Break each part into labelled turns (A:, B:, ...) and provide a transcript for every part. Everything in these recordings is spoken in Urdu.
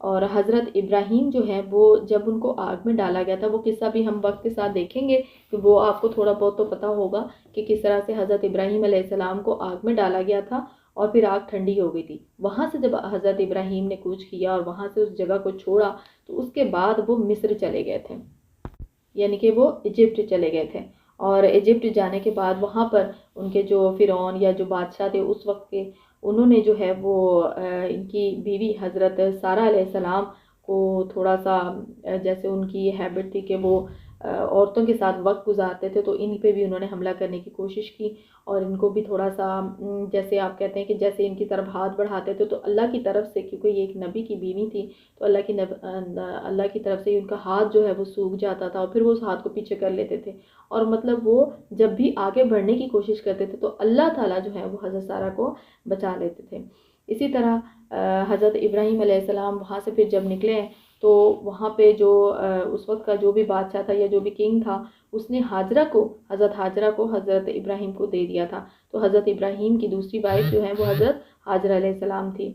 A: اور حضرت ابراہیم جو ہے وہ جب ان کو آگ میں ڈالا گیا تھا، وہ قصہ بھی ہم وقت کے ساتھ دیکھیں گے کہ وہ آپ کو تھوڑا بہت تو پتہ ہوگا کہ کس طرح سے حضرت ابراہیم علیہ السلام کو آگ میں ڈالا گیا تھا اور پھر آگ ٹھنڈی ہو گئی تھی۔ وہاں سے جب حضرت ابراہیم نے کوچ کیا اور وہاں سے اس جگہ کو چھوڑا تو اس کے بعد وہ مصر چلے گئے تھے، یعنی کہ وہ ایجپٹ چلے گئے تھے۔ اور ایجپٹ جانے کے بعد وہاں پر ان کے جو فرعون یا جو بادشاہ تھے اس وقت کے، انہوں نے جو ہے وہ ان کی بیوی حضرت سارہ علیہ السلام کو تھوڑا سا جیسے ان کی یہ ہیبٹ تھی کہ وہ عورتوں کے ساتھ وقت گزارتے تھے، تو ان پہ بھی انہوں نے حملہ کرنے کی کوشش کی اور ان کو بھی تھوڑا سا جیسے آپ کہتے ہیں کہ جیسے ان کی طرف ہاتھ بڑھاتے تھے تو اللہ کی طرف سے، کیونکہ یہ ایک نبی کی بیوی تھی تو اللہ کی طرف سے ان کا ہاتھ جو ہے وہ سوکھ جاتا تھا اور پھر وہ اس ہاتھ کو پیچھے کر لیتے تھے، اور مطلب وہ جب بھی آگے بڑھنے کی کوشش کرتے تھے تو اللہ تعالیٰ جو ہے وہ حضرت سارہ کو بچا لیتے تھے۔ اسی طرح حضرت ابراہیم علیہ السلام وہاں سے پھر جب نکلے تو وہاں پہ جو اس وقت کا جو بھی بادشاہ تھا یا جو بھی کنگ تھا، اس نے حضرت حاجرہ کو حضرت ابراہیم کو دے دیا تھا، تو حضرت ابراہیم کی دوسری وائف جو ہے وہ حضرت حاجرہ علیہ السلام تھی۔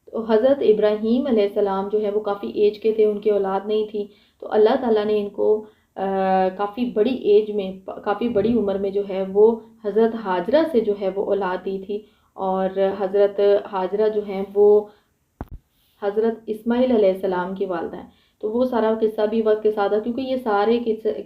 A: تو حضرت ابراہیم علیہ السلام جو ہے وہ کافی ایج کے تھے، ان کی اولاد نہیں تھی، تو اللہ تعالیٰ نے ان کو کافی بڑی ایج میں، کافی بڑی عمر میں جو ہے وہ حضرت حاجرہ سے جو ہے وہ اولاد دی تھی، اور حضرت حاجرہ جو ہیں وہ حضرت اسماعیل علیہ السلام کی والدہ ہیں۔ تو وہ سارا قصہ بھی وقت کے ساتھ ہے، کیونکہ یہ سارے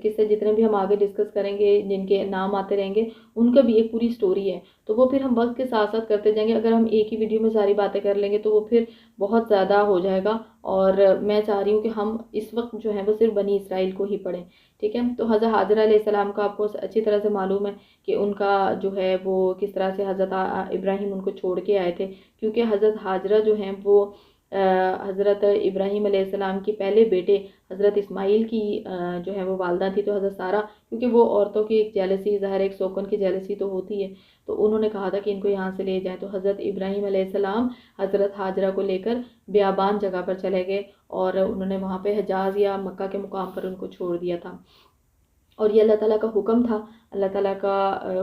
A: قصے جتنے بھی ہم آگے ڈسکس کریں گے، جن کے نام آتے رہیں گے، ان کا بھی ایک پوری سٹوری ہے، تو وہ پھر ہم وقت کے ساتھ ساتھ کرتے جائیں گے۔ اگر ہم ایک ہی ویڈیو میں ساری باتیں کر لیں گے تو وہ پھر بہت زیادہ ہو جائے گا، اور میں چاہ رہی ہوں کہ ہم اس وقت جو ہے وہ صرف بنی اسرائیل کو ہی پڑھیں، ٹھیک ہے؟ تو حضرت حاجرہ علیہ السلام کا آپ کو اچھی طرح سے معلوم ہے کہ ان کا جو ہے وہ کس طرح سے حضرت ابراہیم ان کو چھوڑ کے آئے تھے، کیونکہ حضرت حاجرہ جو ہیں وہ حضرت ابراہیم علیہ السلام کے پہلے بیٹے حضرت اسماعیل کی جو ہے وہ والدہ تھی، تو حضرت سارہ، کیونکہ وہ عورتوں کی ایک جیلسی، ظاہر ایک سوکن کی جیلسی تو ہوتی ہے، تو انہوں نے کہا تھا کہ ان کو یہاں سے لے جائیں، تو حضرت ابراہیم علیہ السلام حضرت حاجرہ کو لے کر بیابان جگہ پر چلے گئے اور انہوں نے وہاں پہ حجاز یا مکہ کے مقام پر ان کو چھوڑ دیا تھا، اور یہ اللہ تعالیٰ کا حکم تھا، اللہ تعالیٰ کا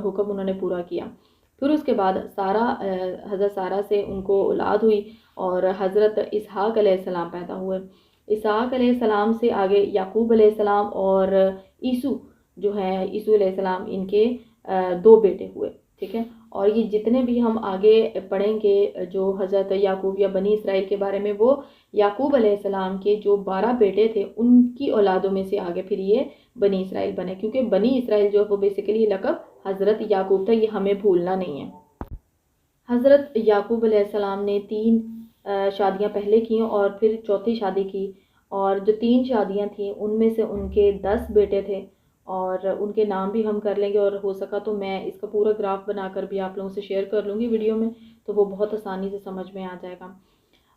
A: حکم انہوں نے پورا کیا۔ پھر اس کے بعد حضرت سارہ سے ان کو اولاد ہوئی اور حضرت اسحاق علیہ السلام پیدا ہوئے۔ اسحاق علیہ السلام سے آگے یعقوب علیہ السلام اور عیسو جو ہے، عیسو علیہ السلام، ان کے 2 بیٹے ہوئے، ٹھیک ہے؟ اور یہ جتنے بھی ہم آگے پڑھیں گے جو حضرت یعقوب یا بنی اسرائیل کے بارے میں، وہ یعقوب علیہ السلام کے جو 12 بیٹے تھے ان کی اولادوں میں سے آگے پھر یہ بنی اسرائیل بنے، کیونکہ بنی اسرائیل جو وہ بیسیکلی لقب حضرت یعقوب تھا، یہ ہمیں بھولنا نہیں ہے۔ حضرت یعقوب علیہ السلام نے 3 شادیاں پہلے کی اور پھر چوتھی شادی کی، اور جو 3 شادیاں تھیں ان میں سے ان کے 10 بیٹے تھے، اور ان کے نام بھی ہم کر لیں گے، اور ہو سکا تو میں اس کا پورا گراف بنا کر بھی آپ لوگوں سے شیئر کر لوں گی ویڈیو میں، تو وہ بہت آسانی سے سمجھ میں آ جائے گا۔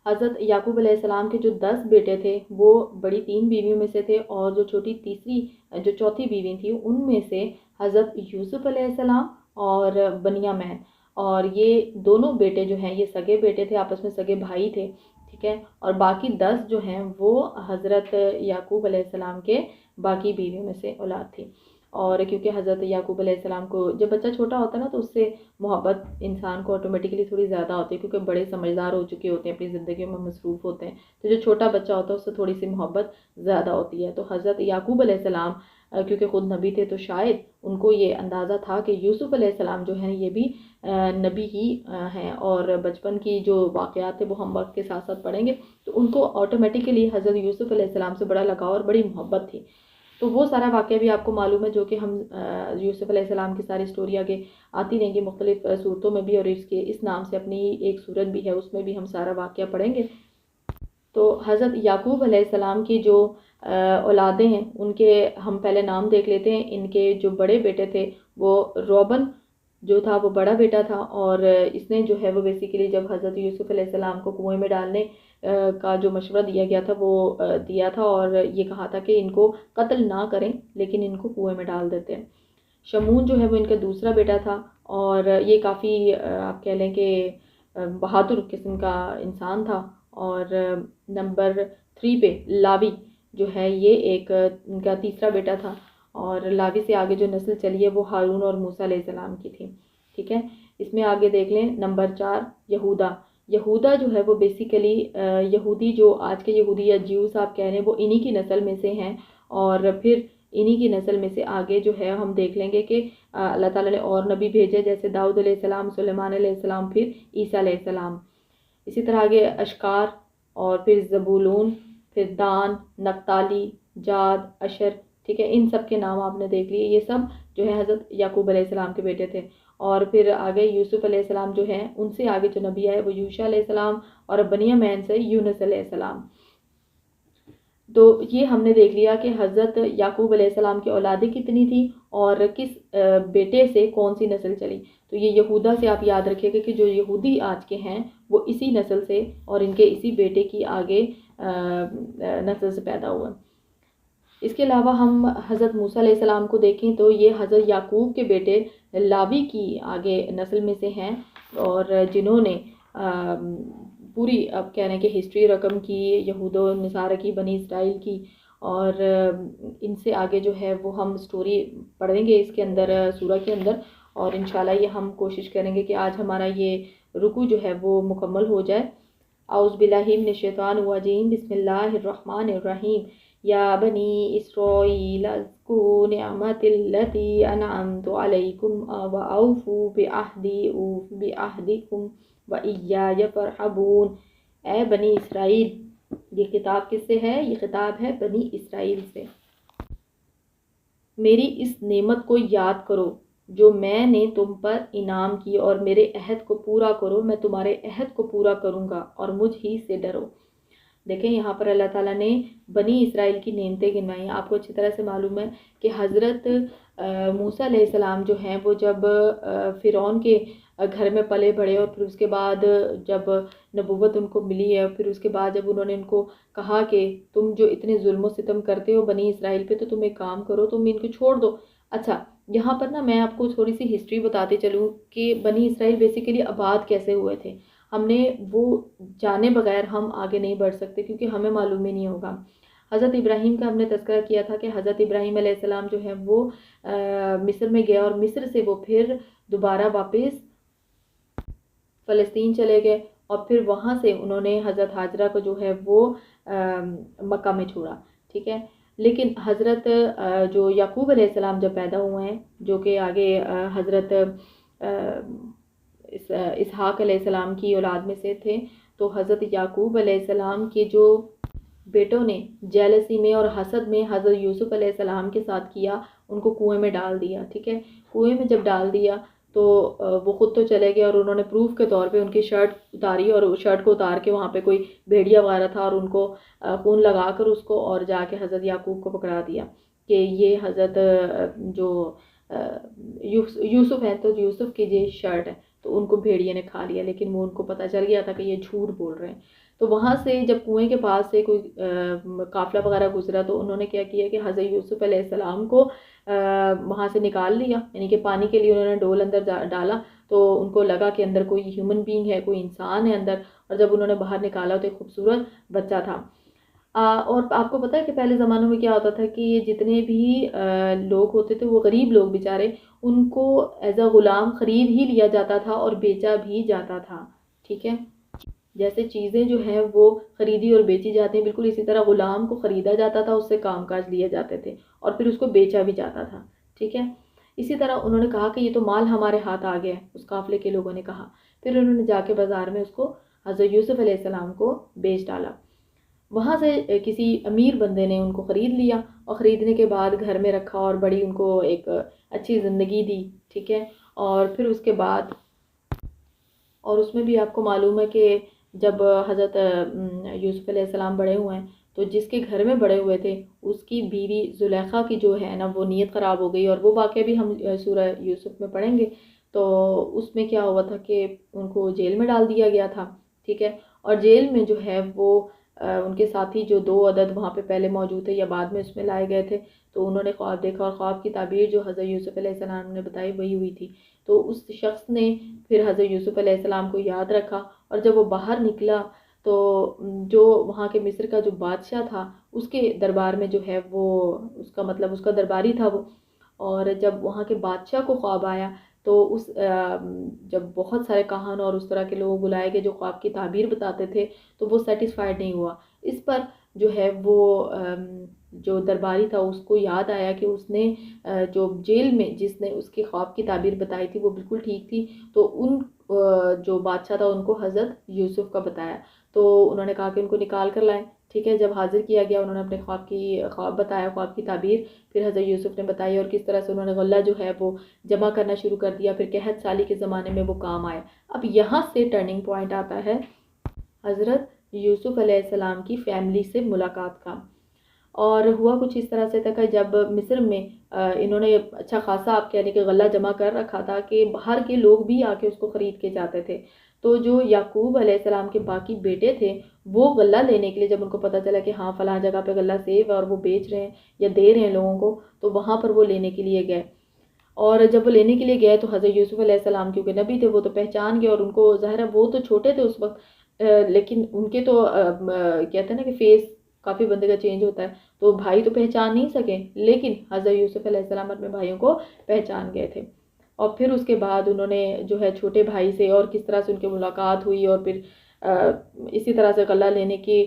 A: حضرت یعقوب علیہ السلام کے جو 10 بیٹے تھے وہ بڑی 3 بیویوں میں سے تھے، اور جو چوتھی بیوی تھی ان میں سے حضرت یوسف علیہ السلام اور بنیامین، اور یہ دونوں بیٹے جو ہیں یہ سگے بیٹے تھے، آپس میں سگے بھائی تھے، ٹھیک ہے؟ اور باقی 10 جو ہیں وہ حضرت یعقوب علیہ السلام کے باقی بیویوں میں سے اولاد تھی۔ اور کیونکہ حضرت یعقوب علیہ السلام کو جب بچہ چھوٹا ہوتا ہے نا تو اس سے محبت انسان کو آٹومیٹکلی تھوڑی زیادہ ہوتی ہے، کیونکہ بڑے سمجھدار ہو چکے ہوتے ہیں، اپنی زندگیوں میں مصروف ہوتے ہیں، تو جو چھوٹا بچہ ہوتا ہے اس سے تھوڑی سی محبت زیادہ ہوتی ہے۔ تو حضرت یعقوب علیہ السلام کیونکہ خود نبی تھے تو شاید ان کو یہ اندازہ تھا کہ یوسف علیہ السلام جو ہیں یہ بھی نبی ہی ہیں، اور بچپن کی جو واقعات تھے وہ ہم وقت کے ساتھ ساتھ پڑھیں گے، تو ان کو آٹومیٹکلی حضرت یوسف علیہ السلام سے بڑا لگاؤ اور بڑی محبت تھی۔ تو وہ سارا واقعہ بھی آپ کو معلوم ہے، جو کہ ہم یوسف علیہ السلام کی ساری سٹوری آگے آتی رہیں گی مختلف صورتوں میں بھی، اور اس نام سے اپنی ایک صورت بھی ہے، اس میں بھی ہم سارا واقعہ پڑھیں گے۔ تو حضرت یعقوب علیہ السلام کی جو اولادیں ہیں ان کے ہم پہلے نام دیکھ لیتے ہیں۔ ان کے جو بڑے بیٹے تھے وہ روبن جو تھا وہ بڑا بیٹا تھا، اور اس نے جو ہے وہ بیسیکلی جب حضرت یوسف علیہ السلام کو کنویں میں ڈالنے کا جو مشورہ دیا گیا تھا وہ دیا تھا، اور یہ کہا تھا کہ ان کو قتل نہ کریں لیکن ان کو کنویں میں ڈال دیتے ہیں۔ شمون جو ہے وہ ان کا دوسرا بیٹا تھا، اور یہ کافی آپ کہہ لیں کہ بہادر قسم کا انسان تھا۔ اور نمبر 3 پہ لاوی جو ہے یہ ایک ان کا تیسرا بیٹا تھا، اور لاوی سے آگے جو نسل چلی ہے وہ ہارون اور موسیٰ علیہ السلام کی تھی، ٹھیک ہے؟ اس میں آگے دیکھ لیں نمبر 4 یہودا۔ یہودا جو ہے وہ بیسیکلی یہودی جو آج کے یہودی یا جیوز آپ کہہ رہے ہیں وہ انہی کی نسل میں سے ہیں، اور پھر انہی کی نسل میں سے آگے جو ہے ہم دیکھ لیں گے کہ اللہ تعالیٰ نے اور نبی بھیجے، جیسے داؤد علیہ السلام، سلیمان علیہ السلام، پھر عیسیٰ علیہ السلام. اسی طرح آگے اشکار، اور پھر زبولون، پھر دان، نقتالی، جاد، اشر، ٹھیک ہے، ان سب کے نام آپ نے دیکھ لیے. یہ سب جو ہے حضرت یعقوب علیہ السلام کے بیٹے تھے. اور پھر آگے یوسف علیہ السلام جو ہیں، ان سے آگے جو نبی آئے وہ یوشع علیہ السلام، اور بنیامین سے یونس علیہ السلام. تو یہ ہم نے دیکھ لیا کہ حضرت یعقوب علیہ السلام کی اولادیں کتنی تھی اور کس بیٹے سے کون سی نسل چلی. تو یہ یہودا سے آپ یاد رکھیے گا کہ جو یہودی آج کے ہیں وہ اسی نسل سے اور ان کے اسی بیٹے کی آگے نسل سے پیدا ہوا. اس کے علاوہ ہم حضرت موسیٰ علیہ السلام کو دیکھیں تو یہ حضرت یعقوب کے بیٹے لاوی کی آگے نسل میں سے ہیں، اور جنہوں نے پوری اب کہہ رہے ہیں کہ ہسٹری رقم کی، یہود و نصارہ کی، بنی اسرائیل کی، اور ان سے آگے جو ہے وہ ہم سٹوری پڑھیں گے اس کے اندر، سورہ کے اندر. اور انشاءاللہ یہ ہم کوشش کریں گے کہ آج ہمارا یہ رکوع جو ہے وہ مکمل ہو جائے. اعوذ باللہ من الشیطان الرجیم، بسم اللہ الرحمن الرحیم. یا بنی اسرائیل اذکروا نعمت التی انعمت علیکم واوفوا بعہدی اوف بعہدکم وإیای فارہبون. اے بنی اسرائیل، یہ خطاب کس سے ہے؟ یہ خطاب ہے بنی اسرائیل سے. میری اس نعمت کو یاد کرو جو میں نے تم پر انعام کی، اور میرے عہد کو پورا کرو، میں تمہارے عہد کو پورا کروں گا، اور مجھ ہی سے ڈرو. دیکھیں یہاں پر اللہ تعالیٰ نے بنی اسرائیل کی نعمتیں گنوائی ہیں. آپ کو اچھی طرح سے معلوم ہے کہ حضرت موسیٰ علیہ السلام جو ہیں وہ جب فرعون کے گھر میں پلے بڑھے، اور پھر اس کے بعد جب نبوت ان کو ملی ہے، پھر اس کے بعد جب انہوں نے ان کو کہا کہ تم جو اتنے ظلم و ستم کرتے ہو بنی اسرائیل پہ، تو تم ایک کام کرو، تم ان کو چھوڑ دو. اچھا، یہاں پر نا میں آپ کو تھوڑی سی ہسٹری بتاتے چلوں کہ بنی اسرائیل بیسیکلی آباد کیسے ہوئے تھے. ہم نے وہ جانے بغیر ہم آگے نہیں بڑھ سکتے، کیونکہ ہمیں معلوم ہی نہیں ہوگا. حضرت ابراہیم کا ہم نے تذکرہ کیا تھا کہ حضرت ابراہیم علیہ السلام جو ہے وہ مصر میں گیا، اور مصر سے وہ پھر دوبارہ واپس فلسطین چلے گئے، اور پھر وہاں سے انہوں نے حضرت ہاجرہ کو جو ہے وہ مکہ میں چھوڑا. ٹھیک ہے، لیکن حضرت جو یعقوب علیہ السلام جب پیدا ہوئے ہیں، جو کہ آگے حضرت اسحاق علیہ السلام کی اولاد میں سے تھے، تو حضرت یعقوب علیہ السلام کے جو بیٹوں نے جیلسی میں اور حسد میں حضرت یوسف علیہ السلام کے ساتھ کیا، ان کو کنویں میں ڈال دیا. ٹھیک ہے، کنویں میں جب ڈال دیا تو وہ خود تو چلے گئے، اور انہوں نے پروف کے طور پہ ان کی شرٹ اتاری، اور شرٹ کو اتار کے وہاں پہ کوئی بھیڑیا وغیرہ تھا، اور ان کو خون لگا کر اس کو، اور جا کے حضرت یعقوب کو پکڑا دیا کہ یہ حضرت جو یوسف ہے، تو یوسف کی یہ شرٹ ہے. تو ان کو بھیڑیے نے کھا لیا، لیکن وہ ان کو پتہ چل گیا تھا کہ یہ جھوٹ بول رہے ہیں. تو وہاں سے جب کنویں کے پاس سے کوئی قافلہ وغیرہ گزرا، تو انہوں نے کیا کیا کہ حضرت یوسف علیہ السلام کو وہاں سے نکال لیا، یعنی کہ پانی کے لیے انہوں نے ڈول اندر ڈالا، تو ان کو لگا کہ اندر کوئی ہیومن بینگ ہے، کوئی انسان ہے اندر. اور جب انہوں نے باہر نکالا تو ایک خوبصورت بچہ تھا. اور آپ کو پتہ ہے کہ پہلے زمانوں میں کیا ہوتا تھا کہ یہ جتنے بھی لوگ ہوتے تھے، وہ غریب لوگ بیچارے، ان کو ایز اے غلام خرید ہی لیا جاتا تھا اور بیچا بھی جاتا تھا. ٹھیک ہے، جیسے چیزیں جو ہیں وہ خریدی اور بیچی جاتی ہیں، بالکل اسی طرح غلام کو خریدا جاتا تھا، اس سے کام کاج لیے جاتے تھے، اور پھر اس کو بیچا بھی جاتا تھا. ٹھیک ہے، اسی طرح انہوں نے کہا کہ یہ تو مال ہمارے ہاتھ آ گیا ہے، اس قافلے کے لوگوں نے کہا. پھر انہوں نے جا کے بازار میں اس کو حضرت یوسف علیہ السلام کو بیچ ڈالا. وہاں سے کسی امیر بندے نے ان کو خرید لیا، اور خریدنے کے بعد گھر میں رکھا، اور بڑی ان کو ایک اچھی زندگی دی. ٹھیک ہے، اور پھر اس کے بعد، اور اس میں بھی آپ کو معلوم ہے کہ جب حضرت یوسف علیہ السلام بڑے ہوئے ہیں، تو جس کے گھر میں بڑے ہوئے تھے اس کی بیوی زلیخا کی جو ہے نا وہ نیت خراب ہو گئی، اور وہ واقعہ بھی ہم سورہ یوسف میں پڑھیں گے. تو اس میں کیا ہوا تھا کہ ان کو جیل میں ڈال دیا گیا تھا. ٹھیک ہے، اور جیل میں جو ہے وہ ان کے ساتھی جو 2 عدد وہاں پہ پہلے موجود تھے یا بعد میں اس میں لائے گئے تھے، تو انہوں نے خواب دیکھا، اور خواب کی تعبیر جو حضرت یوسف علیہ السلام نے بتائی وہی ہوئی تھی. تو اس شخص نے پھر حضرت یوسف علیہ السلام کو یاد رکھا، اور جب وہ باہر نکلا تو جو وہاں کے مصر کا جو بادشاہ تھا اس کے دربار میں جو ہے وہ اس کا مطلب اس کا درباری تھا وہ. اور جب وہاں کے بادشاہ کو خواب آیا تو جب بہت سارے کہان اور اس طرح کے لوگ بلائے گئے جو خواب کی تعبیر بتاتے تھے تو وہ سیٹسفائیڈ نہیں ہوا. اس پر جو ہے وہ جو درباری تھا اس کو یاد آیا کہ اس نے جو جیل میں جس نے اس کی خواب کی تعبیر بتائی تھی وہ بالکل ٹھیک تھی. تو ان جو بادشاہ تھا ان کو حضرت یوسف کا بتایا. تو انہوں نے کہا کہ ان کو نکال کر لائیں. ٹھیک ہے, جب حاضر کیا گیا انہوں نے اپنے خواب بتایا, خواب کی تعبیر پھر حضرت یوسف نے بتائی اور کس طرح سے انہوں نے غلہ جو ہے وہ جمع کرنا شروع کر دیا. پھر قحط سالی کے زمانے میں وہ کام آیا. اب یہاں سے ٹرننگ پوائنٹ آتا ہے حضرت یوسف علیہ السلام کی فیملی سے ملاقات کا. اور ہوا کچھ اس طرح سے تھا کہ جب مصر میں انہوں نے اچھا خاصا آپ کہہ لیں کہ غلہ جمع کر رکھا تھا کہ باہر کے لوگ بھی آ کے اس کو خرید کے جاتے تھے. تو جو یعقوب علیہ السلام کے باقی بیٹے تھے وہ غلہ لینے کے لیے جب ان کو پتہ چلا کہ ہاں فلاں جگہ پہ غلہ سیو ہے اور وہ بیچ رہے ہیں یا دے رہے ہیں لوگوں کو, تو وہاں پر وہ لینے کے لیے گئے. اور جب وہ لینے کے لیے گئے تو حضرت یوسف علیہ السلام کیونکہ نبی تھے وہ تو پہچان گئے, اور ان کو ظاہر ہے وہ تو چھوٹے تھے اس وقت, لیکن ان کے تو کہتے ہیں نا کہ فیس کافی بندے کا چینج ہوتا ہے, تو بھائی تو پہچان نہیں سکے, لیکن حضرت یوسف علیہ السلام اپنے بھائیوں کو پہچان گئے تھے. اور پھر اس کے بعد انہوں نے جو ہے چھوٹے بھائی سے اور کس طرح سے ان کی ملاقات ہوئی, اور پھر اسی طرح سے غلہ لینے کے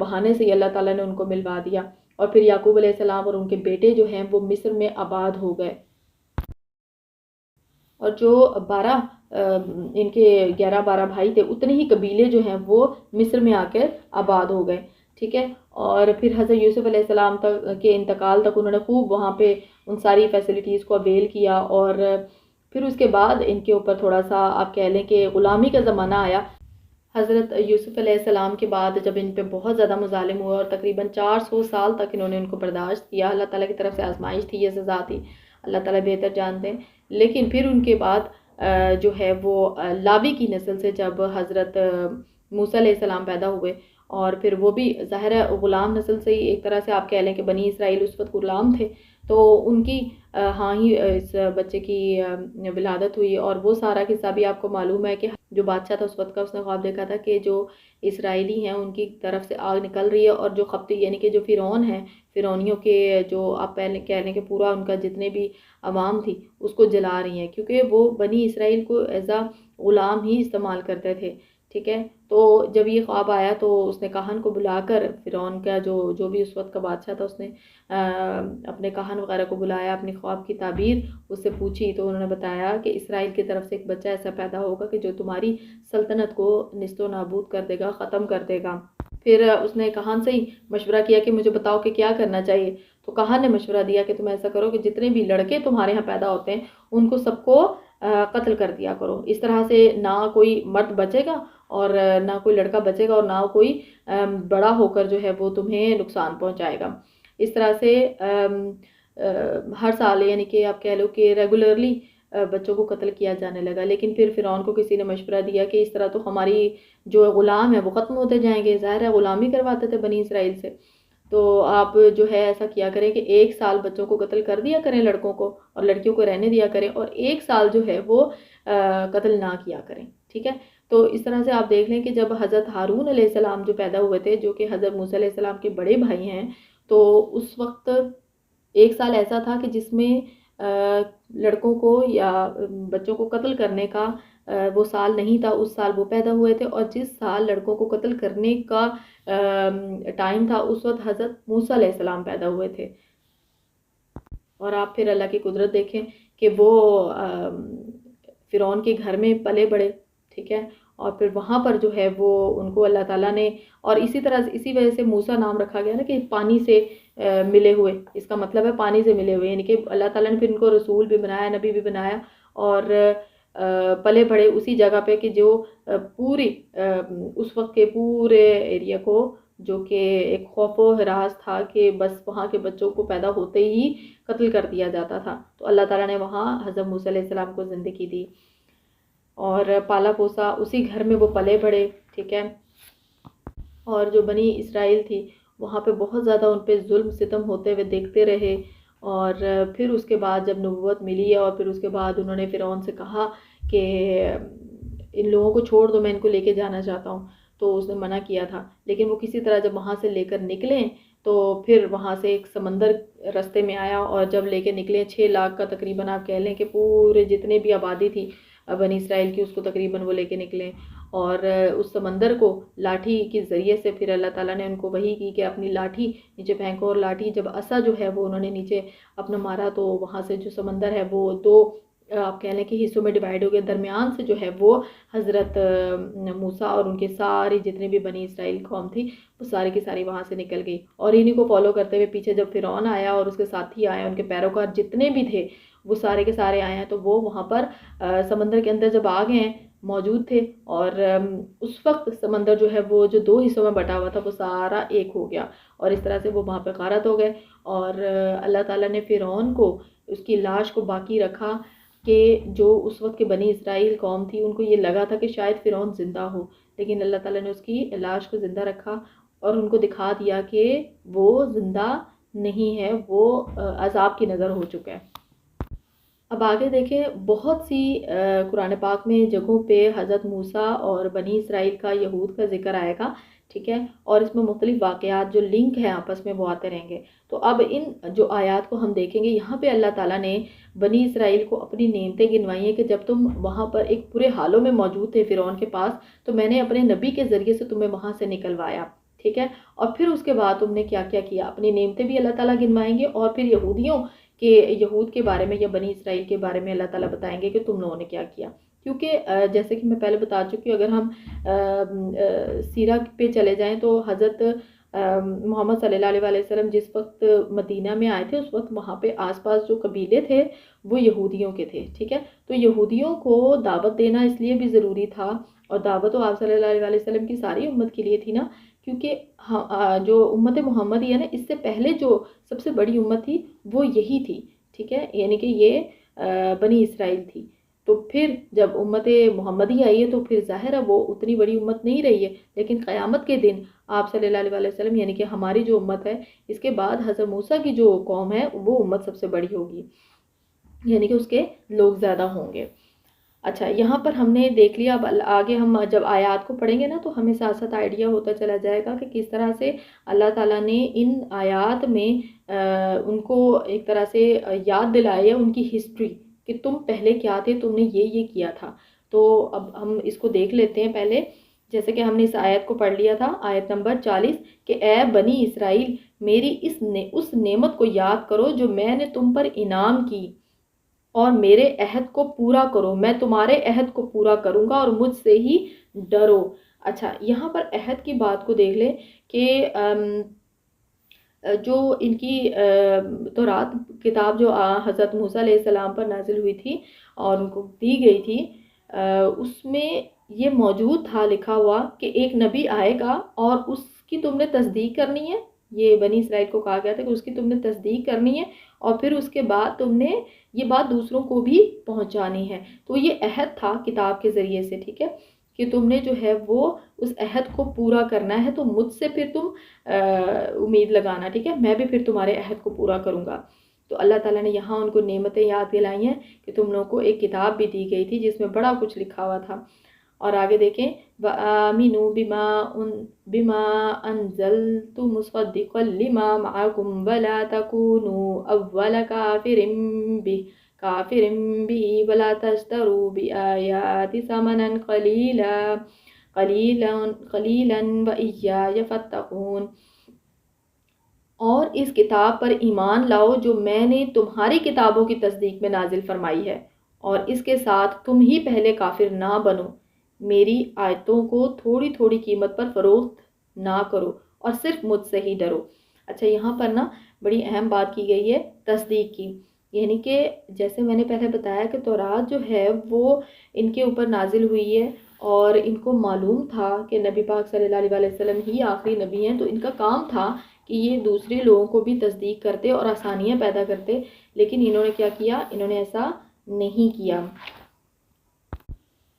A: بہانے سے اللہ تعالیٰ نے ان کو ملوا دیا. اور پھر یعقوب علیہ السلام اور ان کے بیٹے جو ہیں وہ مصر میں آباد ہو گئے. اور جو 11-12 بھائی تھے اتنے ہی قبیلے جو ہیں وہ مصر میں آ کر آباد ہو گئے. ٹھیک ہے, اور پھر حضرت یوسف علیہ السلام کے انتقال تک انہوں نے خوب وہاں پہ ان ساری فیسلٹیز کو اویل کیا. اور پھر اس کے بعد ان کے اوپر تھوڑا سا آپ کہہ لیں کہ غلامی کا زمانہ آیا. حضرت یوسف علیہ السلام کے بعد جب ان پہ بہت زیادہ مظالم ہوا اور تقریباً 400 سال تک انہوں نے ان کو برداشت کیا, اللہ تعالیٰ کی طرف سے آزمائش تھی, یہ سزا تھی, اللہ تعالیٰ بہتر جانتے ہیں. لیکن پھر ان کے بعد جو ہے وہ لاوی کی نسل سے جب حضرت موسیٰ علیہ السلام پیدا ہوئے, اور پھر وہ بھی ظاہر ہے غلام نسل سے ہی, ایک طرح سے آپ کہہ لیں کہ بنی اسرائیل اس وقت غلام تھے, تو ان کی ہاں ہی اس بچے کی ولادت ہوئی. اور وہ سارا قصہ بھی آپ کو معلوم ہے کہ جو بادشاہ تھا اس وقت کا, اس نے خواب دیکھا تھا کہ جو اسرائیلی ہیں ان کی طرف سے آگ نکل رہی ہے, اور جو قبطی یعنی کہ جو فرعون ہیں, فرعونیوں کے جو آپ پہلے کہہ لیں کہ پورا ان کا جتنے بھی عوام تھی اس کو جلا رہی ہیں, کیونکہ وہ بنی اسرائیل کو ایز اے غلام ہی استعمال کرتے تھے. ٹھیک ہے, تو جب یہ خواب آیا تو اس نے کاہن کو بلا کر, فرعون کا جو بھی اس وقت کا بادشاہ تھا, اس نے اپنے کاہن وغیرہ کو بلایا, اپنی خواب کی تعبیر اس سے پوچھی. تو انہوں نے بتایا کہ اسرائیل کی طرف سے ایک بچہ ایسا پیدا ہوگا کہ جو تمہاری سلطنت کو نیست و نابود کر دے گا, ختم کر دے گا. پھر اس نے کاہن سے ہی مشورہ کیا کہ مجھے بتاؤ کہ کیا کرنا چاہیے. تو کاہن نے مشورہ دیا کہ تم ایسا کرو کہ جتنے بھی لڑکے تمہارے ہاں پیدا ہوتے ہیں ان کو سب کو قتل کر دیا کرو. اس طرح سے نہ کوئی مرد بچے گا اور نہ کوئی لڑکا بچے گا, اور نہ کوئی بڑا ہو کر جو ہے وہ تمہیں نقصان پہنچائے گا. اس طرح سے ہر سال یعنی کہ آپ کہہ لو کہ ریگولرلی بچوں کو قتل کیا جانے لگا. لیکن پھر فرعون کو کسی نے مشورہ دیا کہ اس طرح تو ہماری جو غلام ہیں وہ ختم ہوتے جائیں گے, ظاہر ہے غلامی کرواتے تھے بنی اسرائیل سے, تو آپ جو ہے ایسا کیا کریں کہ 1 سال بچوں کو قتل کر دیا کریں لڑکوں کو, اور لڑکیوں کو رہنے دیا کریں, اور 1 سال جو ہے وہ قتل نہ کیا کریں. ٹھیک ہے, تو اس طرح سے آپ دیکھ لیں کہ جب حضرت ہارون علیہ السلام جو پیدا ہوئے تھے, جو کہ حضرت موسیٰ علیہ السلام کے بڑے بھائی ہیں, تو اس وقت 1 سال ایسا تھا کہ جس میں لڑکوں کو یا بچوں کو قتل کرنے کا وہ سال نہیں تھا. اس سال وہ پیدا ہوئے تھے, اور جس سال لڑکوں کو قتل کرنے کا ٹائم تھا اس وقت حضرت موسیٰ علیہ السلام پیدا ہوئے تھے. اور آپ پھر اللہ کی قدرت دیکھیں کہ وہ فرعون کے گھر میں پلے بڑے. ٹھیک ہے, اور پھر وہاں پر جو ہے وہ ان کو اللہ تعالیٰ نے, اور اسی طرح اسی وجہ سے موسیٰ نام رکھا گیا نا کہ پانی سے ملے ہوئے, اس کا مطلب ہے پانی سے ملے ہوئے, یعنی کہ اللہ تعالیٰ نے پھر ان کو رسول بھی بنایا, نبی بھی بنایا, اور پلے بڑے اسی جگہ پہ کہ جو پوری اس وقت کے پورے ایریا کو جو کہ ایک خوف و ہراس تھا کہ بس وہاں کے بچوں کو پیدا ہوتے ہی قتل کر دیا جاتا تھا. تو اللہ تعالیٰ نے وہاں حضرت موسیٰ علیہ السلام کو زندگی دی اور پالا پوسا, اسی گھر میں وہ پلے بڑھے. ٹھیک ہے, اور جو بنی اسرائیل تھی وہاں پہ بہت زیادہ ان پہ ظلم ستم ہوتے ہوئے دیکھتے رہے. اور پھر اس کے بعد جب نبوت ملی اور پھر اس کے بعد انہوں نے فرعون سے کہا کہ ان لوگوں کو چھوڑ دو, میں ان کو لے کے جانا چاہتا ہوں, تو اس نے منع کیا تھا. لیکن وہ کسی طرح جب وہاں سے لے کر نکلے تو پھر وہاں سے ایک سمندر رستے میں آیا، اور جب لے کے نکلے 6 لاکھ کا تقریباً آپ کہہ لیں کہ پورے جتنے بھی آبادی تھی بنی اسرائیل کی، اس کو تقریباً وہ لے کے نکلے، اور اس سمندر کو لاٹھی کے ذریعے سے پھر اللہ تعالیٰ نے ان کو وحی کی کہ اپنی لاٹھی نیچے پھینکو، اور لاٹھی جب عصا جو ہے وہ انہوں نے نیچے اپنا مارا تو وہاں سے جو سمندر ہے وہ 2 آپ کہہ لیں کہ حصوں میں ڈیوائیڈ ہو گیا، درمیان سے جو ہے وہ حضرت موسیٰ اور ان کے ساری جتنے بھی بنی اسرائیل قوم تھی وہ ساری کی ساری وہاں سے نکل گئی، اور انہی کو فالو کرتے ہوئے پیچھے جب فرعون آیا اور اس کے ساتھی آئے، ان کے پیروکار جتنے بھی تھے وہ سارے کے سارے آئے ہیں، تو وہ وہاں پر سمندر کے اندر جب آ گئے ہیں موجود تھے، اور اس وقت سمندر جو ہے وہ جو 2 حصوں میں بٹا ہوا تھا وہ سارا ایک ہو گیا، اور اس طرح سے وہ وہاں پہ غارت ہو گئے، اور اللہ تعالیٰ نے فرعون کو اس کی لاش کو باقی رکھا کہ جو اس وقت کے بنی اسرائیل قوم تھی ان کو یہ لگا تھا کہ شاید فرعون زندہ ہو، لیکن اللہ تعالیٰ نے اس کی لاش کو زندہ رکھا اور ان کو دکھا دیا کہ وہ زندہ نہیں ہے، وہ عذاب کی نظر ہو چکا ہے۔ اب آگے دیکھیں، بہت سی قرآن پاک میں جگہوں پہ حضرت موسیٰ اور بنی اسرائیل کا یہود کا ذکر آئے گا، ٹھیک ہے، اور اس میں مختلف واقعات جو لنک ہیں آپس میں وہ آتے رہیں گے۔ تو اب ان جو آیات کو ہم دیکھیں گے، یہاں پہ اللہ تعالیٰ نے بنی اسرائیل کو اپنی نعمتیں گنوائی ہیں کہ جب تم وہاں پر ایک برے حالوں میں موجود تھے فرعون کے پاس، تو میں نے اپنے نبی کے ذریعے سے تمہیں وہاں سے نکلوایا، ٹھیک ہے، اور پھر اس کے بعد تم نے کیا کیا کیا، اپنی نعمتیں بھی اللہ تعالیٰ گنوائیں گے، اور پھر یہود کے بارے میں یا بنی اسرائیل کے بارے میں اللہ تعالیٰ بتائیں گے کہ تم لوگوں نے کیا کیا۔ کیونکہ جیسے کہ میں پہلے بتا چکی ہوں، اگر ہم سیرہ پہ چلے جائیں تو حضرت محمد صلی اللہ علیہ وسلم جس وقت مدینہ میں آئے تھے اس وقت وہاں پہ آس پاس جو قبیلے تھے وہ یہودیوں کے تھے، ٹھیک ہے، تو یہودیوں کو دعوت دینا اس لیے بھی ضروری تھا، اور دعوت تو آپ صلی اللہ علیہ وسلم کی ساری امت کے لیے تھی نا، کیونکہ جو امت محمدی ہے نا، اس سے پہلے جو سب سے بڑی امت تھی وہ یہی تھی، ٹھیک ہے، یعنی کہ یہ بنی اسرائیل تھی۔ تو پھر جب امت محمدی آئی ہے تو پھر ظاہر ہے وہ اتنی بڑی امت نہیں رہی ہے، لیکن قیامت کے دن آپ صلی اللہ علیہ وسلم یعنی کہ ہماری جو امت ہے، اس کے بعد حضرت موسیٰ کی جو قوم ہے وہ امت سب سے بڑی ہوگی، یعنی کہ اس کے لوگ زیادہ ہوں گے۔ اچھا، یہاں پر ہم نے دیکھ لیا، اب آگے ہم جب آیات کو پڑھیں گے نا تو ہمیں ساتھ ساتھ آئیڈیا ہوتا چلا جائے گا کہ کس طرح سے اللہ تعالیٰ نے ان آیات میں ان کو ایک طرح سے یاد دلائی ہے ان کی ہسٹری، کہ تم پہلے کیا تھے، تم نے یہ کیا تھا۔ تو اب ہم اس کو دیکھ لیتے ہیں پہلے، جیسے کہ ہم نے اس آیت کو پڑھ لیا تھا، آیت نمبر 40، کہ اے بنی اسرائیل میری اس نعمت کو یاد کرو جو میں نے تم پر انعام کی، اور میرے عہد کو پورا کرو، میں تمہارے عہد کو پورا کروں گا اور مجھ سے ہی ڈرو۔ اچھا، یہاں پر عہد کی بات کو دیکھ لیں کہ جو ان کی تورات کتاب جو حضرت موسیٰ علیہ السلام پر نازل ہوئی تھی اور ان کو دی گئی تھی، اس میں یہ موجود تھا لکھا ہوا کہ ایک نبی آئے گا اور اس کی تم نے تصدیق کرنی ہے، یہ بنی اسرائیل کو کہا گیا تھا کہ اس کی تم نے تصدیق کرنی ہے، اور پھر اس کے بعد تم نے یہ بات دوسروں کو بھی پہنچانی ہے۔ تو یہ عہد تھا کتاب کے ذریعے سے، ٹھیک ہے، کہ تم نے جو ہے وہ اس عہد کو پورا کرنا ہے، تو مجھ سے پھر تم امید لگانا، ٹھیک ہے، میں بھی پھر تمہارے عہد کو پورا کروں گا۔ تو اللہ تعالیٰ نے یہاں ان کو نعمتیں یاد دلائی ہیں کہ تم لوگوں کو ایک کتاب بھی دی گئی تھی جس میں بڑا کچھ لکھا ہوا تھا۔ اور آگے دیکھیں، وَآمِنُوا بِمَا أَنزَلْتُ مُصَدِّقًا لِمَا مَعَكُمْ وَلَا تَكُونُوا أَوَّلَ كَافِرٍ بِهِ وَلَا تَشْتَرُوا بِآيَاتِي ثَمَنًا قَلِيلًا وَإِيَّايَ فَاتَّقُونِ۔ اور اس کتاب پر ایمان لاؤ جو میں نے تمہاری کتابوں کی تصدیق میں نازل فرمائی ہے، اور اس کے ساتھ تم ہی پہلے کافر نہ بنو، میری آیتوں کو تھوڑی تھوڑی قیمت پر فروخت نہ کرو، اور صرف مجھ سے ہی ڈرو۔ اچھا، یہاں پر نا بڑی اہم بات کی گئی ہے تصدیق کی، یعنی کہ جیسے میں نے پہلے بتایا کہ تورات جو ہے وہ ان کے اوپر نازل ہوئی ہے، اور ان کو معلوم تھا کہ نبی پاک صلی اللہ علیہ وسلم ہی آخری نبی ہیں، تو ان کا کام تھا کہ یہ دوسرے لوگوں کو بھی تصدیق کرتے اور آسانیاں پیدا کرتے، لیکن انہوں نے کیا کیا، انہوں نے ایسا نہیں کیا،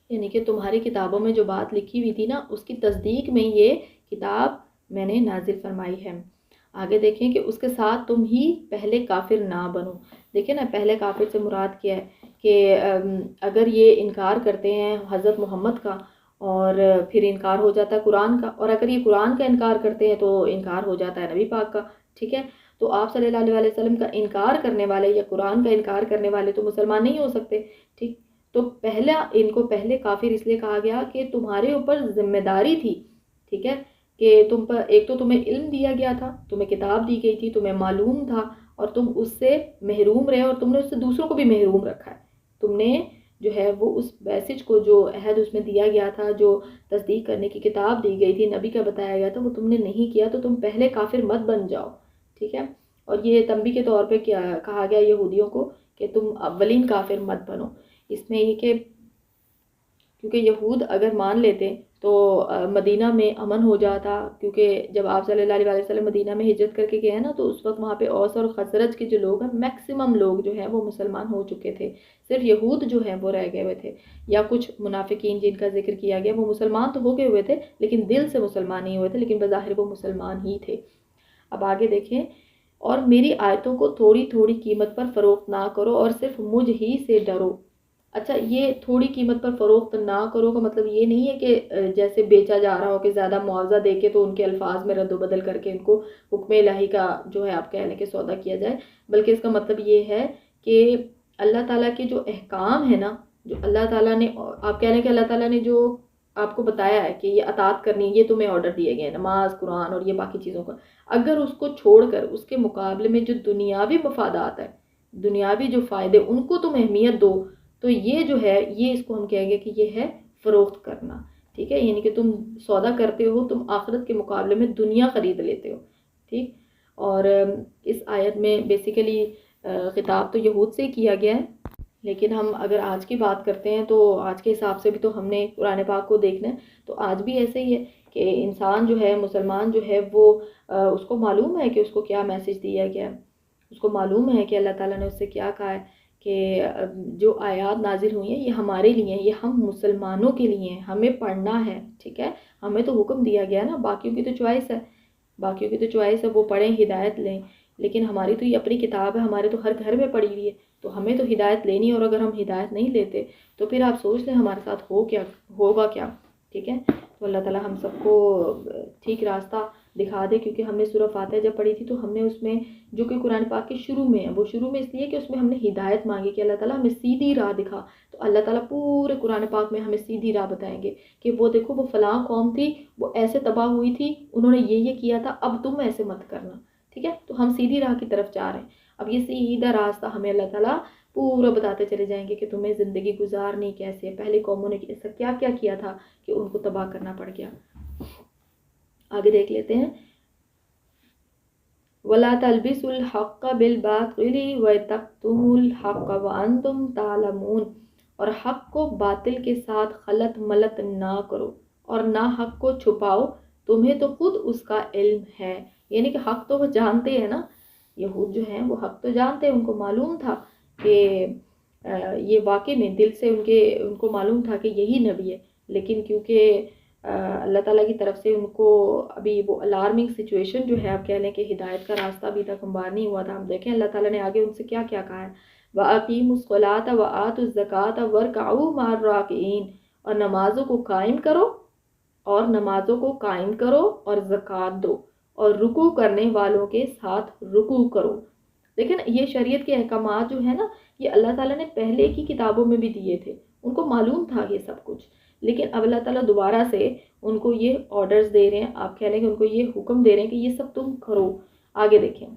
A: یعنی کہ تمہاری کتابوں میں جو بات لکھی ہوئی تھی نا اس کی تصدیق میں یہ کتاب میں نے نازل فرمائی ہے۔ آگے دیکھیں کہ اس کے ساتھ تم ہی پہلے کافر نہ بنو۔ دیکھیں نا، پہلے کافر سے مراد کیا ہے کہ اگر یہ انکار کرتے ہیں حضرت محمد کا اور پھر انکار ہو جاتا ہے قرآن کا، اور اگر یہ قرآن کا انکار کرتے ہیں تو انکار ہو جاتا ہے نبی پاک کا، ٹھیک ہے. تو آپ صلی اللہ علیہ وسلم کا انکار کرنے والے یا قرآن کا انکار کرنے والے تو مسلمان نہیں ہو سکتے، ٹھیک. تو ان کو پہلے کافر اس لیے کہا گیا کہ تمہارے اوپر ذمہ داری تھی، ٹھیک ہے، کہ تم پر ایک تو تمہیں علم دیا گیا تھا، تمہیں کتاب دی گئی تھی، تمہیں معلوم تھا، اور تم اس سے محروم رہے، اور تم نے اس سے دوسروں کو بھی محروم رکھا ہے. تم نے جو ہے وہ اس میسج کو، جو عہد اس میں دیا گیا تھا، جو تصدیق کرنے کی کتاب دی گئی تھی، نبی کا بتایا گیا تھا، وہ تم نے نہیں کیا، تو تم پہلے کافر مت بن جاؤ، ٹھیک ہے. اور یہ تنبیہ کے طور پہ کہا گیا یہودیوں کو کہ تم اولین کافر مت بنو. اس میں یہ کہ کیونکہ یہود اگر مان لیتے تو مدینہ میں امن ہو جاتا، کیونکہ جب آپ صلی اللہ علیہ وسلم مدینہ میں ہجرت کر کے گئے ہیں نا، تو اس وقت وہاں پہ اوس اور خزرج کے جو لوگ ہیں میکسیمم لوگ جو ہیں وہ مسلمان ہو چکے تھے، صرف یہود جو ہیں وہ رہ گئے ہوئے تھے، یا کچھ منافقین جن کا ذکر کیا گیا، وہ مسلمان تو ہو گئے ہوئے تھے لیکن دل سے مسلمان نہیں ہوئے تھے، لیکن بظاہر وہ مسلمان ہی تھے. اب آگے دیکھیں، اور میری آیتوں کو تھوڑی تھوڑی قیمت پر فروخت نہ کرو اور صرف مجھ ہی سے ڈرو. اچھا، یہ تھوڑی قیمت پر فروخت نہ کرو کا مطلب یہ نہیں ہے کہ جیسے بیچا جا رہا ہو کہ زیادہ معاوضہ دے کے تو ان کے الفاظ میں رد و بدل کر کے ان کو حکم الہی کا جو ہے آپ کہہ لیں کہ سودا کیا جائے، بلکہ اس کا مطلب یہ ہے کہ اللہ تعالیٰ کے جو احکام ہے نا، جو اللہ تعالیٰ نے، آپ کہہ لیں کہ اللہ تعالیٰ نے جو آپ کو بتایا ہے کہ یہ اطاعت کرنی ہے، یہ تمہیں آرڈر دیے گئے ہیں، نماز، قرآن اور یہ باقی چیزوں کا، اگر اس کو چھوڑ کر اس کے مقابلے میں جو دنیاوی مفادات ہے، دنیاوی جو فائدے، ان کو تم اہمیت دو، تو یہ جو ہے، یہ اس کو ہم کہیں گے کہ یہ ہے فروخت کرنا، ٹھیک ہے. یعنی کہ تم سودا کرتے ہو، تم آخرت کے مقابلے میں دنیا خرید لیتے ہو، ٹھیک. اور اس آیت میں بیسیکلی خطاب تو یہود سے کیا گیا ہے، لیکن ہم اگر آج کی بات کرتے ہیں تو آج کے حساب سے بھی تو ہم نے قرآن پاک کو دیکھنا ہے، تو آج بھی ایسے ہی ہے کہ انسان جو ہے، مسلمان جو ہے، وہ اس کو معلوم ہے کہ اس کو کیا میسج دیا گیا ہے، اس کو معلوم ہے کہ اللہ تعالیٰ نے اس سے کیا کہا ہے، کہ جو آیات نازل ہوئی ہیں یہ ہمارے لیے ہیں، یہ ہم مسلمانوں کے لیے ہیں، ہمیں پڑھنا ہے، ٹھیک ہے. ہمیں تو حکم دیا گیا نا، باقیوں کی تو چوائس ہے، باقیوں کی تو چوائس ہے، وہ پڑھیں، ہدایت لیں، لیکن ہماری تو یہ اپنی کتاب ہے، ہمارے تو ہر گھر میں پڑھی ہوئی ہے، تو ہمیں تو ہدایت لینی ہے. اور اگر ہم ہدایت نہیں لیتے تو پھر آپ سوچ لیں ہمارے ساتھ ہوگا کیا، ٹھیک ہے. تو اللہ تعالیٰ ہم سب کو ٹھیک راستہ دکھا دے. کیونکہ ہم نے سورہ فاتحہ جب پڑھی تھی تو ہم نے اس میں جو کہ قرآن پاک کے شروع میں ہے، وہ شروع میں اس لیے کہ اس میں ہم نے ہدایت مانگی کہ اللہ تعالیٰ ہمیں سیدھی راہ دکھا. تو اللہ تعالیٰ پورے قرآن پاک میں ہمیں سیدھی راہ بتائیں گے کہ وہ دیکھو، وہ فلاں قوم تھی، وہ ایسے تباہ ہوئی تھی، انہوں نے یہ کیا تھا، اب تم ایسے مت کرنا، ٹھیک ہے. تو ہم سیدھی راہ کی طرف جا رہے ہیں. اب یہ سیدھا راستہ ہمیں اللہ تعالیٰ پورا بتاتے چلے جائیں گے کہ تمہیں زندگی گزارنی کیسے ہے، پہلے قوموں نے ایسا کیا کیا کیا تھا کہ ان کو تباہ کرنا پڑ گیا. آگے دیکھ لیتے ہیں. وَلَا تَلْبِسُوا الْحَقَّ بِالْبَاطِلِ وَتَكْتُمُوا الْحَقَّ وَأَنْتُمْ تَعْلَمُونَ. اور حق کو باطل کے ساتھ خلط ملط نہ کرو اور نہ حق کو چھپاؤ، تمہیں تو خود اس کا علم ہے. یعنی کہ حق تو وہ جانتے ہیں نا، یہود جو ہیں وہ حق تو جانتے ہیں، ان کو معلوم تھا کہ یہ واقعی میں دل سے ان کو معلوم تھا کہ یہی نبی ہے، لیکن کیونکہ اللہ تعالیٰ کی طرف سے ان کو ابھی وہ الارمنگ سچویشن جو ہے، آپ کہہ لیں کہ ہدایت کا راستہ ابھی تک ہموار نہیں ہوا تھا. ہم دیکھیں اللہ تعالیٰ نے آگے ان سے کیا کیا کہا ہے. وَأَقِيمُوا الصَّلَاةَ وَآتُوا الزَّكَاةَ وَارْكَعُوا مَعَ الرَّاكِعِينَ. اور نمازوں کو قائم کرو، اور نمازوں کو قائم کرو اور زکوٰۃ دو، اور رکوع کرنے والوں کے ساتھ رکوع کرو. لیکن یہ شریعت کے احکامات جو ہے نا، یہ اللہ تعالیٰ نے پہلے کی کتابوں میں بھی دیے تھے، ان کو معلوم تھا یہ سب کچھ، لیکن اب اللہ تعالیٰ دوبارہ سے ان کو یہ آرڈرز دے رہے ہیں، آپ کہہ لیں کہ ان کو یہ حکم دے رہے ہیں کہ یہ سب تم کرو. آگے دیکھیں.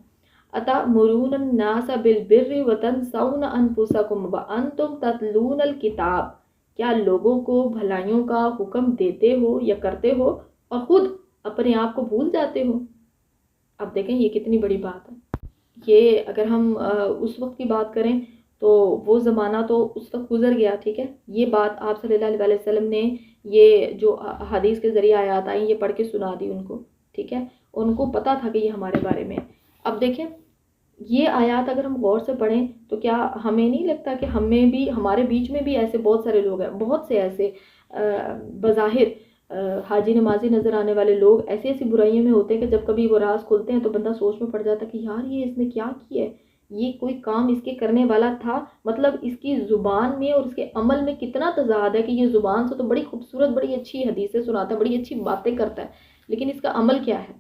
A: أَتَأْمُرُونَ النَّاسَ بِالْبِرِّ وَتَنْسَوْنَ أَنفُسَكُمْ وَأَنْتُمْ تَتْلُونَ الْكِتَابَ. کیا لوگوں کو بھلائیوں کا حکم دیتے ہو یا کرتے ہو اور خود اپنے آپ کو بھول جاتے ہو. اب دیکھیں یہ کتنی بڑی بات ہے. یہ اگر ہم اس وقت کی بات کریں تو وہ زمانہ تو اس وقت گزر گیا، ٹھیک ہے. یہ بات آپ صلی اللہ علیہ وسلم نے یہ جو حدیث کے ذریعے آیات آئیں یہ پڑھ کے سنا دی ان کو، ٹھیک ہے. ان کو پتہ تھا کہ یہ ہمارے بارے میں. اب دیکھیں یہ آیات اگر ہم غور سے پڑھیں تو کیا ہمیں نہیں لگتا کہ ہمیں بھی، ہمارے بیچ میں بھی ایسے بہت سارے لوگ ہیں، بہت سے ایسے بظاہر حاجی نمازی نظر آنے والے لوگ ایسی ایسی برائیوں میں ہوتے ہیں کہ جب کبھی وہ راز کھلتے ہیں تو بندہ سوچ میں پڑ جاتا ہے کہ یار یہ اس نے کیا کیا ہے، یہ کوئی کام اس کے کرنے والا تھا؟ مطلب اس کی زبان میں اور اس کے عمل میں کتنا تضاد ہے کہ یہ زبان سے تو بڑی خوبصورت بڑی اچھی حدیثیں سناتا ہے، بڑی اچھی باتیں کرتا ہے، لیکن اس کا عمل کیا ہے؟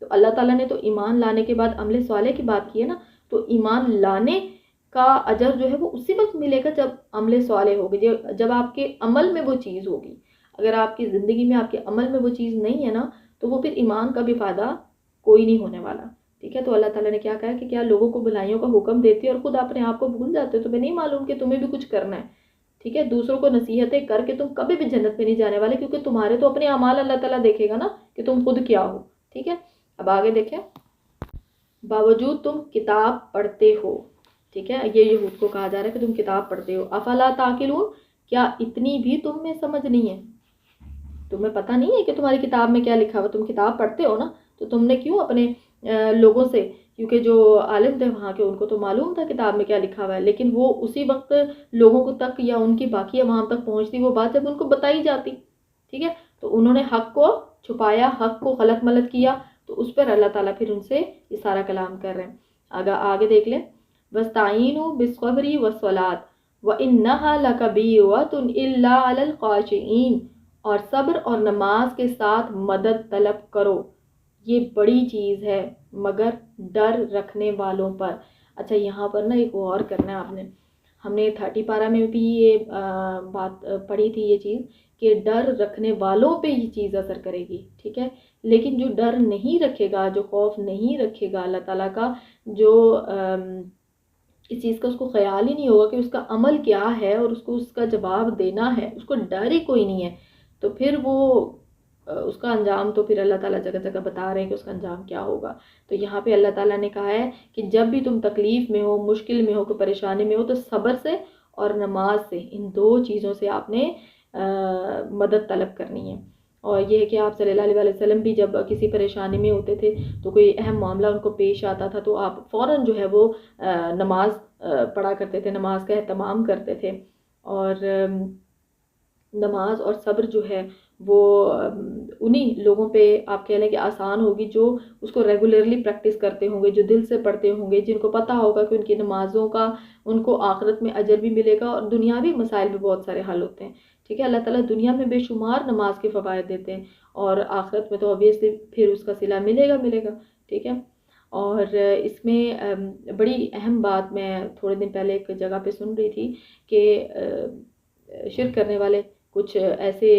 A: تو اللہ تعالیٰ نے تو ایمان لانے کے بعد عمل صالح کی بات کی ہے نا، تو ایمان لانے کا اجر جو ہے وہ اسی وقت ملے گا جب عمل صالح ہوگی، جب آپ کے عمل میں وہ چیز ہوگی۔ اگر آپ کی زندگی میں آپ کے عمل میں وہ چیز نہیں ہے نا، تو وہ پھر ایمان کا بھی فائدہ کوئی نہیں ہونے والا، ٹھیک ہے؟ تو اللہ تعالیٰ نے کیا کہا کہ کیا لوگوں کو بھلائیوں کا حکم دیتے اور خود اپنے آپ کو بھول جاتے ہو؟ تمہیں نہیں معلوم کہ تمہیں بھی کچھ کرنا ہے، ٹھیک ہے؟ دوسروں کو نصیحتیں کر کے تم کبھی بھی جنت میں نہیں جانے والے، کیونکہ تمہارے تو اپنے اعمال اللہ تعالیٰ دیکھے گا نا کہ تم خود کیا ہو، ٹھیک ہے؟ اب آگے دیکھیں، باوجود تم کتاب پڑھتے ہو، ٹھیک ہے؟ یہ یہود کو کہا جا رہا ہے کہ تم کتاب پڑھتے ہو، افلا تعقلون، کیا اتنی بھی تم میں سمجھ نہیں ہے؟ تمہیں پتہ نہیں ہے کہ تمہاری کتاب میں کیا لکھا ہوا؟ تم کتاب پڑھتے ہو نا، تو تم نے کیوں اپنے لوگوں سے، کیونکہ جو عالم تھے وہاں کے ان کو تو معلوم تھا کتاب میں کیا لکھا ہوا ہے، لیکن وہ اسی وقت لوگوں کو تک یا ان کی باقی عوام تک پہنچتی وہ بات جب ان کو بتائی جاتی، ٹھیک ہے؟ تو انہوں نے حق کو چھپایا، حق کو غلط ملت کیا، تو اس پر اللہ تعالیٰ پھر ان سے یہ سارا کلام کر رہے ہیں۔ آگے دیکھ لیں، وَاسْتَعِينُوا بِالصَّبْرِ وَالصَّلَاةِ وَإِنَّهَا لَكَبِيرَةٌ إِلَّا عَلَى الْخَاشِعِينَ، اور صبر اور نماز کے ساتھ مدد طلب کرو، یہ بڑی چیز ہے مگر ڈر رکھنے والوں پر۔ اچھا یہاں پر نا ایک اور کرنا ہے آپ نے، ہم نے 30 پارہ میں بھی یہ بات پڑھی تھی یہ چیز کہ ڈر رکھنے والوں پہ یہ چیز اثر کرے گی، ٹھیک ہے؟ لیکن جو ڈر نہیں رکھے گا، جو خوف نہیں رکھے گا اللہ تعالیٰ کا، جو اس چیز کا اس کو خیال ہی نہیں ہوگا کہ اس کا عمل کیا ہے اور اس کو اس کا جواب دینا ہے، اس کو ڈر ہی کوئی نہیں ہے، تو پھر وہ اس کا انجام تو پھر اللہ تعالیٰ جگہ جگہ بتا رہے ہیں کہ اس کا انجام کیا ہوگا۔ تو یہاں پہ اللہ تعالیٰ نے کہا ہے کہ جب بھی تم تکلیف میں ہو، مشکل میں ہو، کوئی پریشانی میں ہو، تو صبر سے اور نماز سے، ان دو چیزوں سے آپ نے مدد طلب کرنی ہے۔ اور یہ ہے کہ آپ صلی اللہ علیہ وسلم بھی جب کسی پریشانی میں ہوتے تھے تو کوئی اہم معاملہ ان کو پیش آتا تھا تو آپ فوراً جو ہے وہ نماز پڑھا کرتے تھے، نماز کا اہتمام کرتے تھے، اور نماز اور صبر جو ہے وہ انہی لوگوں پہ آپ کہہ لیں کہ آسان ہوگی جو اس کو ریگولرلی پریکٹس کرتے ہوں گے، جو دل سے پڑھتے ہوں گے، جن کو پتہ ہوگا کہ ان کی نمازوں کا ان کو آخرت میں اجر بھی ملے گا اور دنیاوی مسائل بھی بہت سارے حل ہوتے ہیں، ٹھیک ہے؟ اللہ تعالیٰ دنیا میں بے شمار نماز کے فوائد دیتے ہیں اور آخرت میں تو اوبیسلی پھر اس کا صلہ ملے گا، ٹھیک ہے؟ اور اس میں بڑی اہم بات میں تھوڑے دن پہلے ایک جگہ پہ سن رہی تھی کہ شرک کرنے والے کچھ ایسے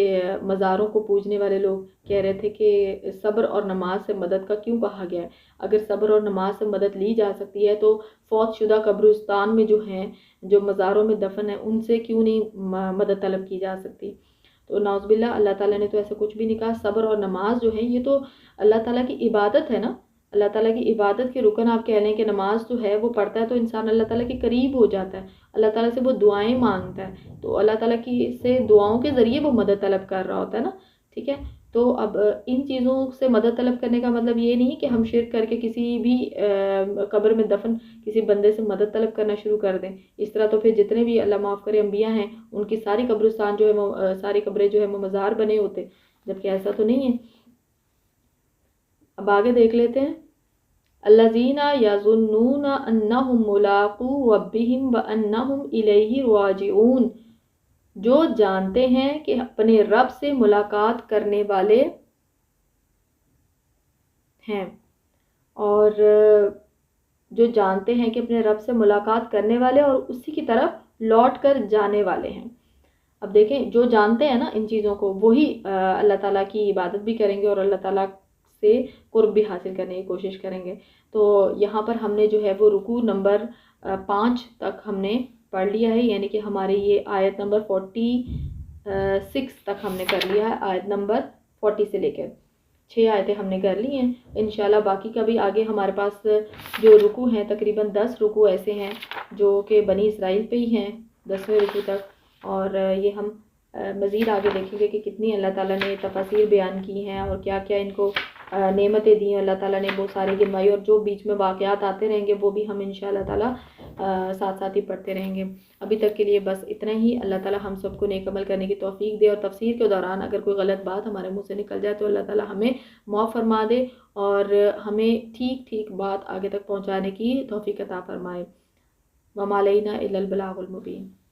A: مزاروں کو پوجنے والے لوگ کہہ رہے تھے کہ صبر اور نماز سے مدد کا کیوں کہا گیا ہے؟ اگر صبر اور نماز سے مدد لی جا سکتی ہے تو فوت شدہ قبرستان میں جو ہیں، جو مزاروں میں دفن ہیں، ان سے کیوں نہیں مدد طلب کی جا سکتی؟ تو نعوذ باللہ، اللہ تعالیٰ نے تو ایسا کچھ بھی نہیں کہا۔ صبر اور نماز جو ہے یہ تو اللہ تعالیٰ کی عبادت ہے نا، اللہ تعالیٰ کی عبادت کے رکن آپ کہہ لیں کہ نماز جو ہے وہ پڑھتا ہے تو انسان اللہ تعالیٰ کے قریب ہو جاتا ہے، اللہ تعالیٰ سے وہ دعائیں مانگتا ہے، تو اللہ تعالیٰ کی سے دعاؤں کے ذریعے وہ مدد طلب کر رہا ہوتا ہے نا، ٹھیک ہے؟ تو اب ان چیزوں سے مدد طلب کرنے کا مطلب یہ نہیں کہ ہم شرک کر کے کسی بھی قبر میں دفن کسی بندے سے مدد طلب کرنا شروع کر دیں، اس طرح تو پھر جتنے بھی اللہ معاف کرے انبیاء ہیں ان کی ساری قبرستان جو ہے ساری قبریں جو ہے وہ مزار بنے ہوتے، جبکہ ایسا تو نہیں ہے۔ اب آگے دیکھ لیتے ہیں، الذین یظنون انہم ملاقو ربہم وانہم الیہ راجعون، جو جانتے ہیں کہ اپنے رب سے ملاقات کرنے والے ہیں، اور جو جانتے ہیں کہ اپنے رب سے ملاقات کرنے والے اور اسی کی طرف لوٹ کر جانے والے ہیں۔ اب دیکھیں، جو جانتے ہیں نا ان چیزوں کو وہی اللہ تعالیٰ کی عبادت بھی کریں گے اور اللہ تعالیٰ سے قرب بھی حاصل کرنے کی کوشش کریں گے۔ تو یہاں پر ہم نے جو ہے وہ رکوع نمبر 5 تک ہم نے پڑھ لیا ہے، یعنی کہ ہمارے یہ آیت نمبر 46 تک ہم نے کر لیا ہے، آیت نمبر 40 سے لے کر 6 آیتیں ہم نے کر لی ہیں۔ انشاءاللہ باقی کا بھی آگے ہمارے پاس جو رکوع ہیں تقریباً 10 رکوع ایسے ہیں جو کہ بنی اسرائیل پہ ہی ہیں 10ویں رکوع تک، اور یہ ہم مزید آگے دیکھیں گے کہ کتنی اللہ تعالیٰ نے تفاسیر بیان کی ہیں اور کیا کیا ان کو نعمتیں دی ہیں اللہ تعالیٰ نے، وہ ساری گنوائی، اور جو بیچ میں واقعات آتے رہیں گے وہ بھی ہم انشاءاللہ تعالیٰ ساتھ ساتھ ہی پڑھتے رہیں گے۔ ابھی تک کے لیے بس اتنا ہی۔ اللہ تعالیٰ ہم سب کو نیک عمل کرنے کی توفیق دے، اور تفسیر کے دوران اگر کوئی غلط بات ہمارے منہ سے نکل جائے تو اللہ تعالیٰ ہمیں معاف فرما دے اور ہمیں ٹھیک بات آگے تک پہنچانے کی توفیق عطا فرمائے۔ وَمَا عَلَيْنَا إِلَّا الْبَلَاغُ الْمُبِينُ۔